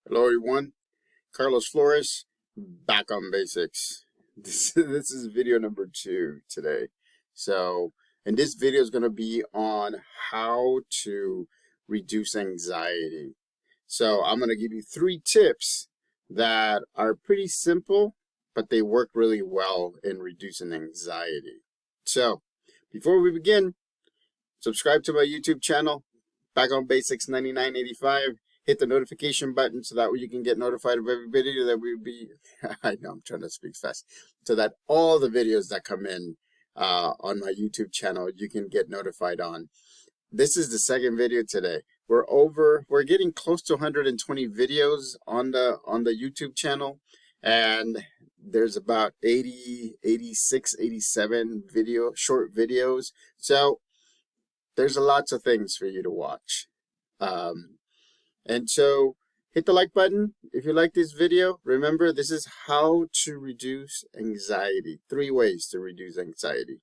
Hello everyone, Carlos Flores, back on basics. This is video number 2 today. So, and this video is going to be on how to reduce anxiety. So, I'm going to give you 3 tips that are pretty simple, but they work really well in reducing anxiety. So, before we begin, subscribe to my YouTube channel, Back on Basics 9985. Hit the notification button so that way you can get notified of every video that we be. I know I'm trying to speak fast. So that all the videos that come in on my YouTube channel, you can get notified on. This is the second video today. We're getting close to 120 videos on the YouTube channel, and there's about 80, 86, 87 short videos. So there's lots of things for you to watch. And so hit the like button if you like this video. Remember, this is how to reduce anxiety. 3 ways to reduce anxiety.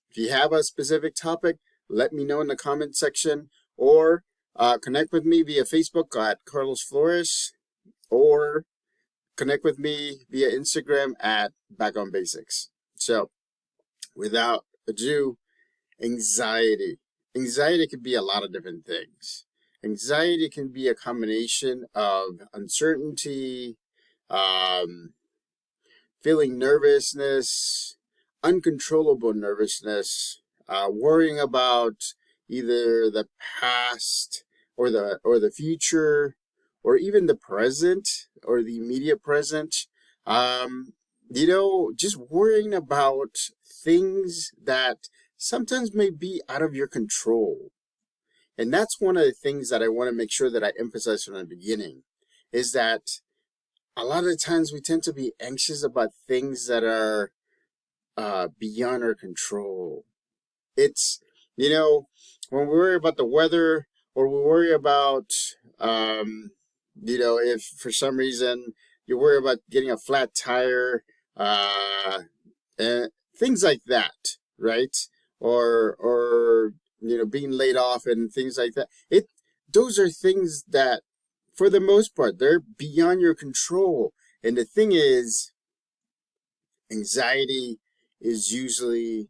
If you have a specific topic, let me know in the comment section, or connect with me via Facebook at Carlos Flores, or connect with me via Instagram at Back on Basics. So without ado, anxiety. Anxiety can be a lot of different things. Anxiety can be a combination of uncertainty, feeling nervousness, uncontrollable nervousness, worrying about either the past or the future, or even the present or the immediate present. Just worrying about things that sometimes may be out of your control. And that's one of the things that I want to make sure that I emphasize from the beginning, is that a lot of the times we tend to be anxious about things that are beyond our control. It's, when we worry about the weather, or we worry about, if for some reason you worry about getting a flat tire, and things like that, right? Or being laid off and things like that. Those are things that, for the most part, they're beyond your control. And the thing is, anxiety is usually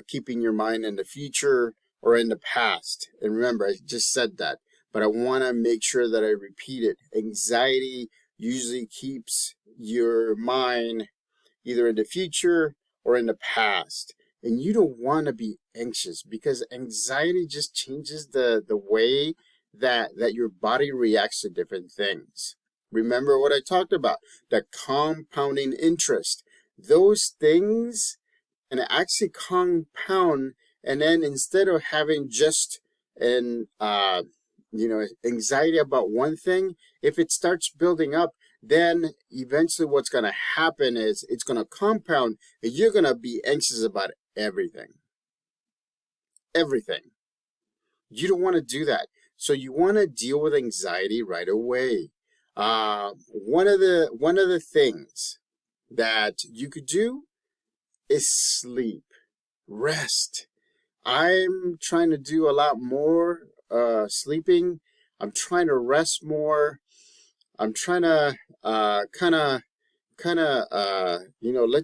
keeping your mind in the future or in the past. And remember, I just said that, but I want to make sure that I repeat it. Anxiety usually keeps your mind either in the future or in the past. And you don't want to be anxious, because anxiety just changes the way that your body reacts to different things. Remember what I talked about, the compounding interest. Those things, and actually compound, and then instead of having just anxiety about one thing, if it starts building up, then eventually what's going to happen is it's going to compound, and you're going to be anxious about everything. Everything. You don't want to do that. So you want to deal with anxiety right away. One of the things that you could do is sleep, rest. I'm trying to do a lot more sleeping. I'm trying to rest more. I'm trying to let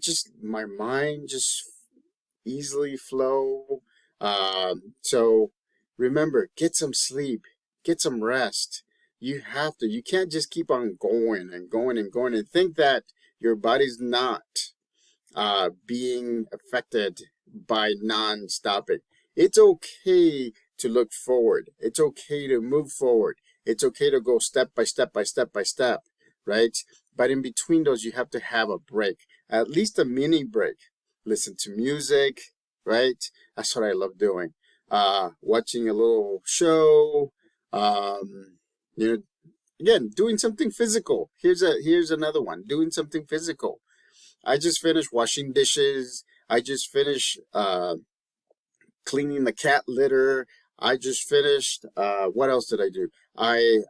just my mind just easily flow. So remember, get some sleep, get some rest. You have to. You can't just keep on going and going and going and think that your body's not being affected by non-stopping. It's okay to look forward. It's okay to move forward. It's okay to go step by step by step by step, right? But in between those, you have to have a break, at least a mini break. Listen to music, right? That's what I love doing. Watching a little show, again, doing something physical. Here's another one, doing something physical. I just finished washing dishes. I just finished cleaning the cat litter. I just finished, what else did I do? I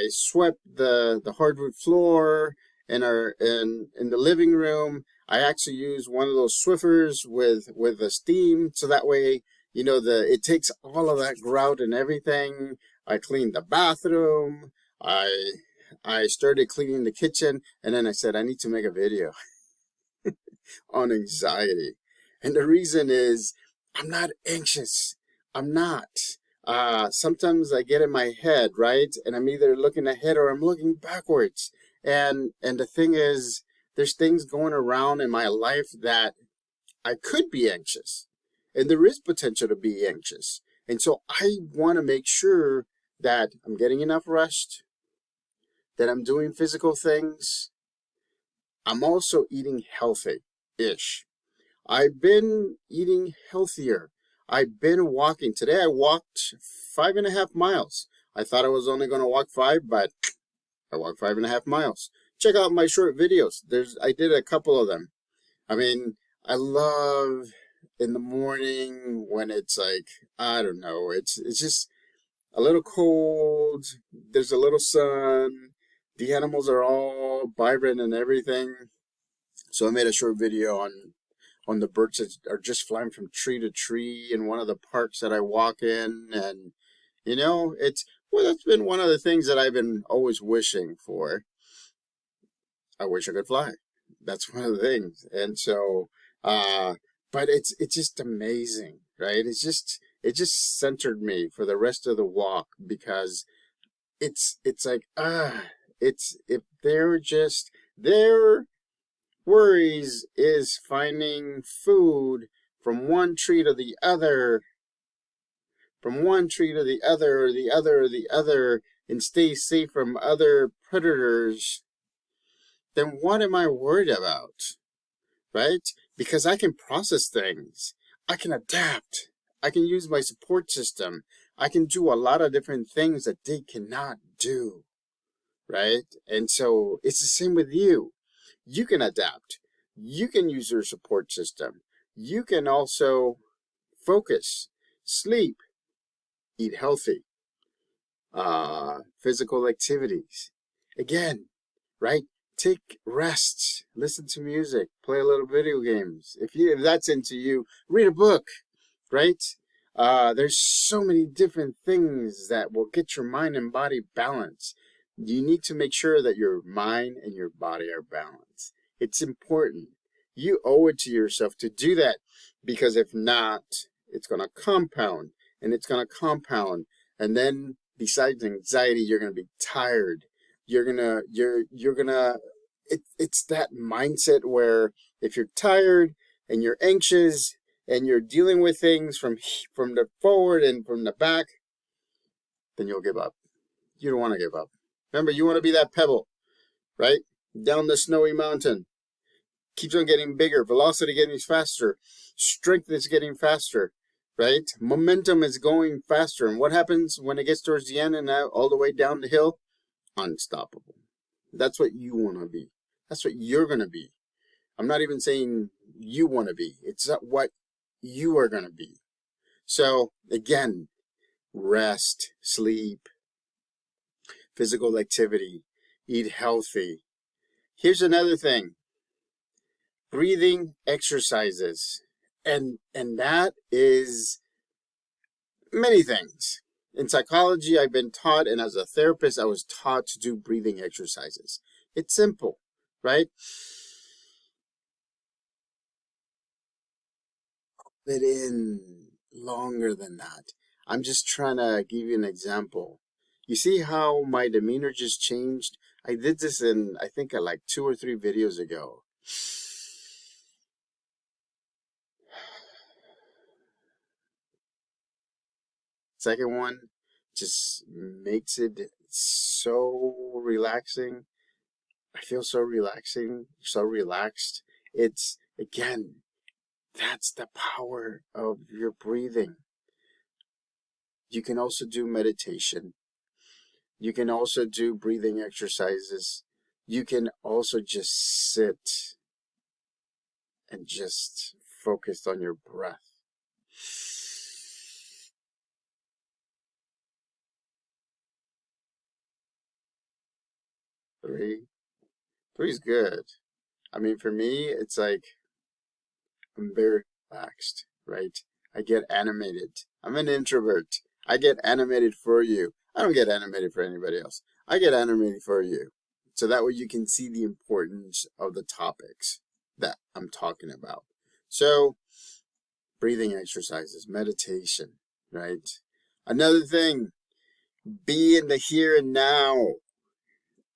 swept the hardwood floor in the living room. I actually use one of those Swiffers with the steam, so that way, it takes all of that grout and everything. I cleaned the bathroom. I I started cleaning the kitchen, and then I said, I need to make a video on anxiety. And the reason is I'm not anxious. I'm not. Sometimes I get in my head, right? And I'm either looking ahead or I'm looking backwards. And the thing is, there's things going around in my life that I could be anxious. And there is potential to be anxious. And so I want to make sure that I'm getting enough rest, that I'm doing physical things. I'm also eating healthy-ish. I've been eating healthier. I've been walking. Today I walked 5.5 miles. I thought I was only going to walk 5, but I walked 5.5 miles. Check out my short videos. I did a couple of them. I mean, I love in the morning when it's like, I don't know, it's just a little cold. There's a little sun. The animals are all vibrant and everything. So I made a short video on the birds that are just flying from tree to tree in one of the parks that I walk in. And, that's been one of the things that I've been always wishing for. I wish I could fly. That's one of the things. And so, but it's just amazing, right? It just centered me for the rest of the walk, because it's like, if their worries is finding food from one tree to the other, or the other, and stay safe from other predators, then what am I worried about, right? Because I can process things. I can adapt. I can use my support system. I can do a lot of different things that they cannot do, right? And so it's the same with you. You can adapt. You can use your support system. You can also focus, sleep, eat healthy, physical activities. Again, right? Take rests, listen to music, play a little video games. If that's into you, read a book, right? There's so many different things that will get your mind and body balanced. You need to make sure that your mind and your body are balanced. It's important. You owe it to yourself to do that, because if not, it's going to compound, and it's going to compound. And then besides anxiety, you're going to be tired. It's that mindset where if you're tired and you're anxious and you're dealing with things from the forward and from the back, then you'll give up. You don't want to give up. Remember, you want to be that pebble, right? Down the snowy mountain. Keeps on getting bigger. Velocity getting faster. Strength is getting faster, right? Momentum is going faster. And what happens when it gets towards the end and all the way down the hill? Unstoppable. That's what you want to be. That's what you're going to be. I'm not even saying you want to be. It's not what you are going to be. So, again, rest, sleep, physical activity, eat healthy. Here's another thing. Breathing exercises. And that is many things. In psychology, I've been taught, and as a therapist, I was taught to do breathing exercises. It's simple, right? But in longer than that. I'm just trying to give you an example. You see how my demeanor just changed? I did this in, I think, like 2 or 3 videos ago. Second one just makes it so relaxing. I feel so relaxed. It's, again, that's the power of your breathing. You can also do meditation. You can also do breathing exercises. You can also just sit and just focus on your breath. 3. 3 is good. I mean, for me, it's like I'm very relaxed, right? I get animated. I'm an introvert. I get animated for you. I don't get animated for anybody else. I get animated for you. So that way you can see the importance of the topics that I'm talking about. So, breathing exercises, meditation, right? Another thing, be in the here and now.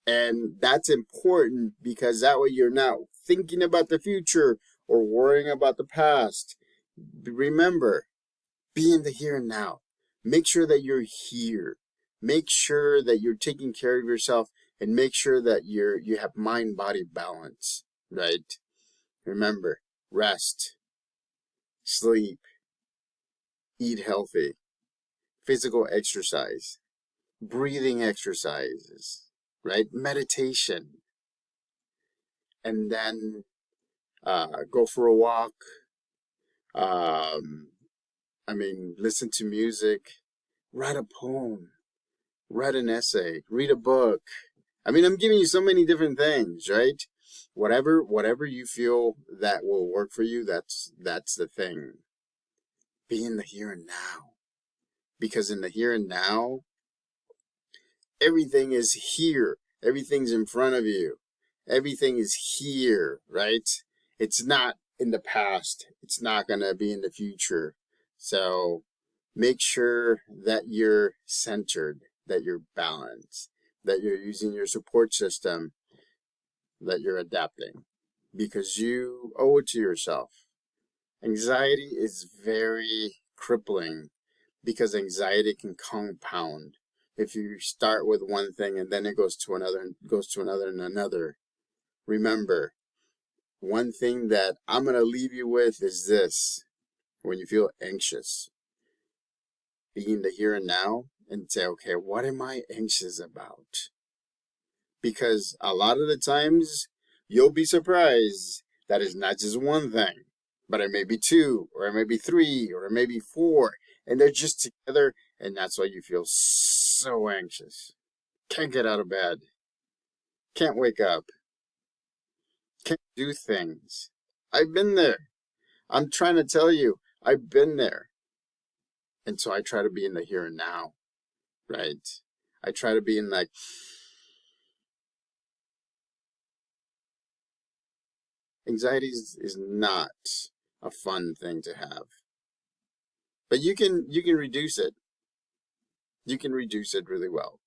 And that's important because that way you're not thinking about the future or worrying about the past. Remember, be in the here and now. Make sure that you're here. Make sure that you're taking care of yourself and make sure that you have mind-body balance, right? Remember, rest, sleep, eat healthy, physical exercise, breathing exercises, right? Meditation, and then go for a walk. Listen to music, write a poem, write an essay, read a book. I'm giving you so many different things, right? Whatever you feel that will work for you, that's the thing. Be in the here and now. Because in the here and now, everything is here. Everything's in front of you. Everything is here, right? It's not in the past. It's not going to be in the future. So make sure that you're centered, that you're balanced, that you're using your support system, that you're adapting, because you owe it to yourself. Anxiety is very crippling because anxiety can compound. If you start with one thing and then it goes to another and goes to another and another. Remember, one thing that I'm going to leave you with is this. When you feel anxious, be in the here and now and say, okay, what am I anxious about? Because a lot of the times you'll be surprised that it's not just one thing, but it may be two, or it may be three, or it may be four, and they're just together, and that's why you feel so anxious. Can't get out of bed, can't wake up, can't do things. I've been there. I'm trying to tell you, I've been there. And so I try to be in the here and now, right? I try to be in like, anxiety is not a fun thing to have. But you can reduce it. You can reduce it really well.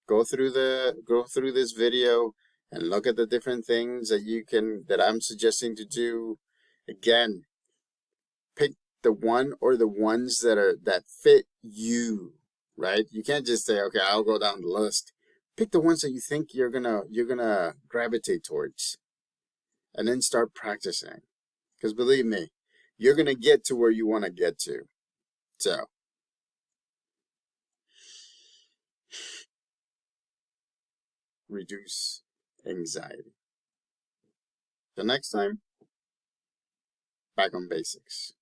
Go through this video and look at the different things that I'm suggesting to do. Again, pick the one or the ones that fit you, right? You can't just say, okay, I'll go down the list. Pick the ones that you think you're gonna gravitate towards, and then start practicing. Because believe me, you're gonna get to where you want to get to. So, reduce anxiety. The next time, back on basics.